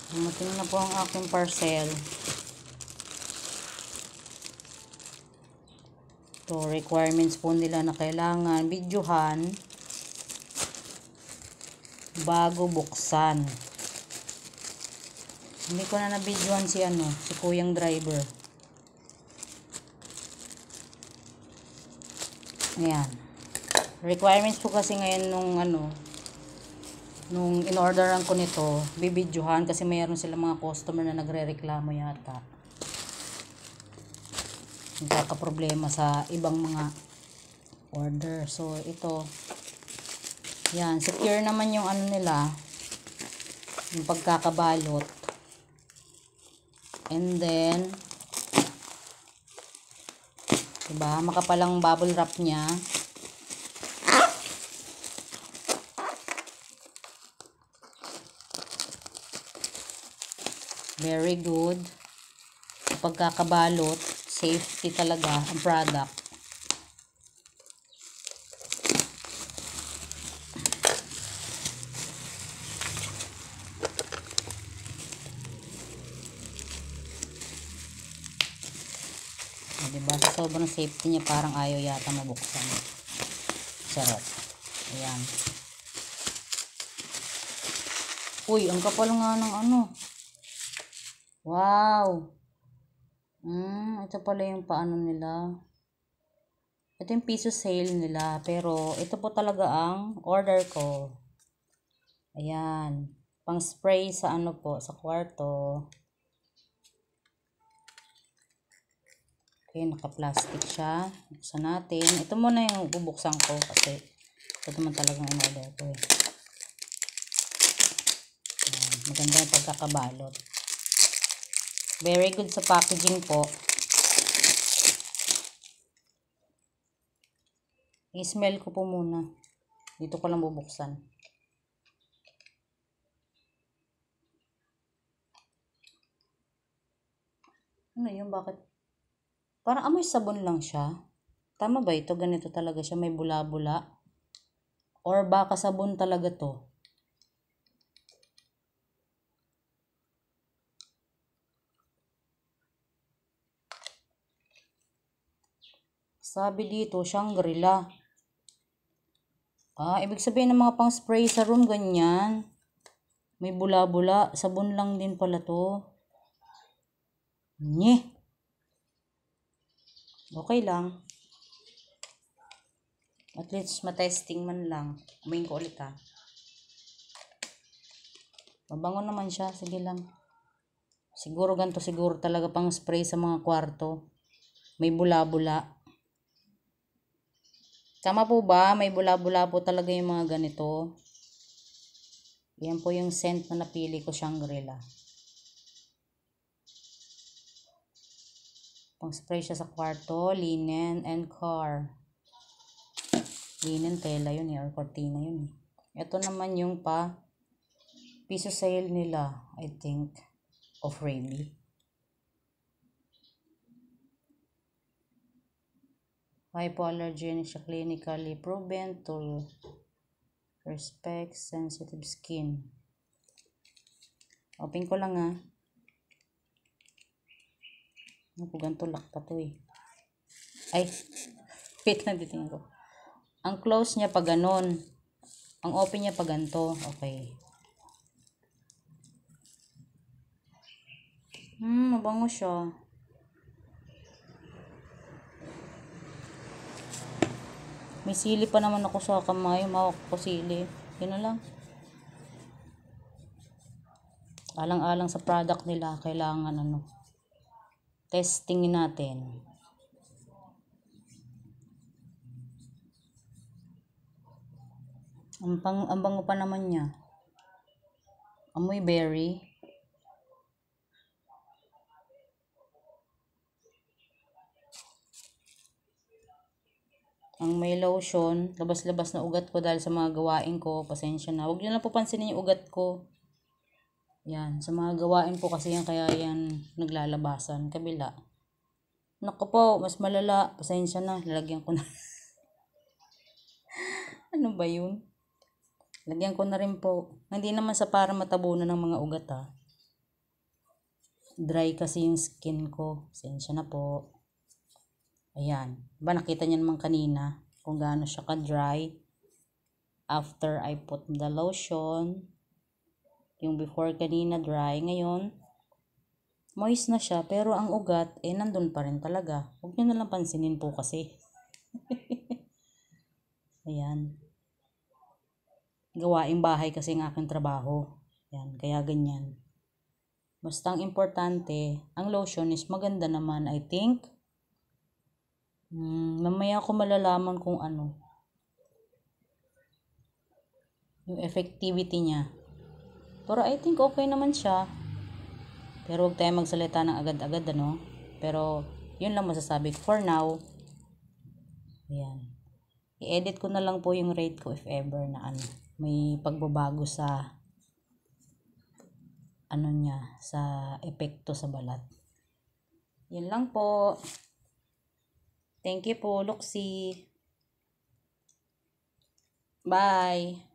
Dumating na po ang aking parcel. To requirements po nila na kailangan videohan bago buksan. Hindi ko na na-videohan si kuyang driver. Ayan. Requirements po kasi ngayon nung in-orderan ko nito, bibidyohan kasi mayroon sila mga customer na nagre-reklamo yata. Nagkakaproblema sa ibang mga order. So, ito. Yan. Secure naman yung nila. Yung pagkakabalot. And then, diba? Makapalang bubble wrap niya. Very good. Pagkakabalot, safety talaga ang product. Diba? Sa sobrang safety niya, parang ayaw yata mabuksan. Charot. Ayan. Uy, ang kapal nga ng Wow. Ito pala yung paano nila. Ito yung piso sale nila. Pero, ito po talaga ang order ko. Ayan. Pang spray sa sa kwarto. Okay, naka-plastic siya. Buksan natin. Ito muna yung bubuksan ko kasi ito naman talagang in-order ko eh. Ayan. Maganda yung pagkakabalot. Very good sa packaging po. I-smell ko po muna. Dito ko lang bubuksan. Ano yun? Bakit? Parang amoy sabon lang siya. Tama ba ito? Ganito talaga siya. May bula-bula. Or baka sabon talaga to. Sabi dito, Shangri-La. Ibig sabihin ng mga pang spray sa room, ganyan. May bula-bula. Sabon lang din pala to. Nye. Okay lang. At least matesting man lang. Umayin ko ulit Mabango naman siya. Sige lang. Siguro ganito siguro talaga pang spray sa mga kwarto. May bula-bula. Tama po ba? May bula-bula po talaga yung mga ganito. Yan po yung scent na napili ko, Shangri-La. Pang spray siya sa kwarto, linen, and car. Linen, tela yun or cortina yun Ito naman yung piso sale nila, I think, of Rayleigh. Hypoallergenic siya, clinically proven to respect sensitive skin. Open ko lang ganito lakta to Ay, wait lang, titingnan ko. Ang close niya pa ganon. Ang open niya pa ganito. Okay. Mabango siya. May sili pa naman ako sa kamay. Mawak ko sili. Yun na lang. Alang-alang sa product nila. Kailangan testingin natin. Ang bango pa naman niya. Amoy berry. Ang may lotion, labas-labas na ugat ko dahil sa mga gawain ko. Pasensya na. Huwag niyo lang po pansinin yung ugat ko. Yan. Sa mga gawain po kasi yan, kaya yan naglalabasan. Kabila. Naku po, mas malala. Pasensya na. Lalagyan ko na. Ano ba yun? Lagyan ko na rin po. Hindi naman sa para matabunan ng mga ugat dry kasi yung skin ko. Pasensya na po. Ayan. Ba nakita niyo naman kanina kung gaano siya ka-dry. After I put the lotion, yung before kanina dry, ngayon moist na siya, pero ang ugat nandun pa rin talaga. Huwag niyo na lang pansinin po kasi. Ayan. Gawaing bahay kasi ang aking trabaho. Ayan, kaya ganyan. Basta ang importante, ang lotion is maganda naman, I think. Mamaya ko malalaman kung ano yung effectivity niya. Pero I think okay naman siya. Pero huwag tayo magsalita ng agad-agad, ano. Pero yun lang masasabi ko for now. Ayan. I-edit ko na lang po yung rate ko if ever na ano, may pagbabago sa ano niya, sa epekto sa balat. Yun lang po. Thank you po, Luxy. Bye.